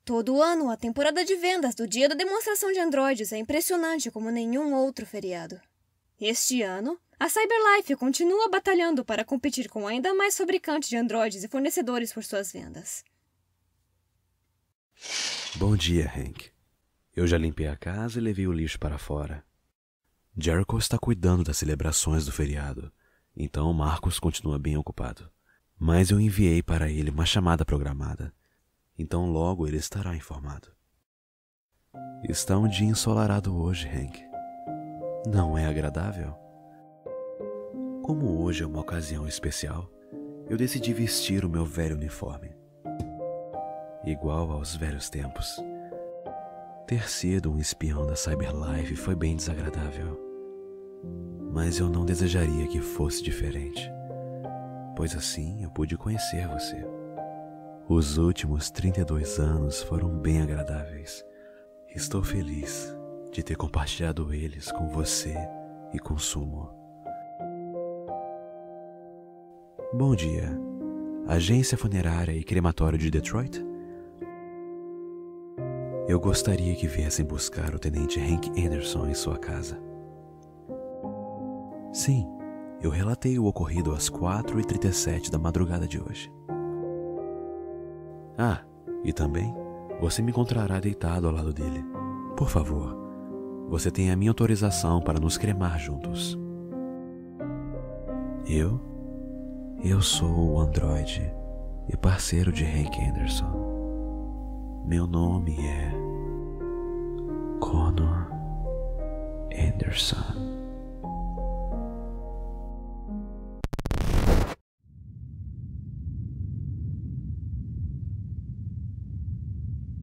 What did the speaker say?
Todo ano, a temporada de vendas do Dia da Demonstração de Androides é impressionante como nenhum outro feriado. Este ano, a CyberLife continua batalhando para competir com ainda mais fabricantes de androides e fornecedores por suas vendas. Bom dia, Hank. Eu já limpei a casa e levei o lixo para fora. Jericho está cuidando das celebrações do feriado, então Marcos continua bem ocupado. Mas eu enviei para ele uma chamada programada, então logo ele estará informado. Está um dia ensolarado hoje, Hank. Não é agradável? Como hoje é uma ocasião especial, eu decidi vestir o meu velho uniforme. Igual aos velhos tempos. Ter sido um espião da CyberLife foi bem desagradável. Mas eu não desejaria que fosse diferente, pois assim eu pude conhecer você. Os últimos 32 anos foram bem agradáveis. Estou feliz de ter compartilhado eles com você e com Sumo. Bom dia, agência funerária e crematório de Detroit? Eu gostaria que viessem buscar o tenente Hank Anderson em sua casa. Sim, eu relatei o ocorrido às 4h37 da madrugada de hoje. Ah, e também, você me encontrará deitado ao lado dele. Por favor, você tem a minha autorização para nos cremar juntos. Eu sou o androide e parceiro de Hank Anderson. Meu nome é Connor Anderson.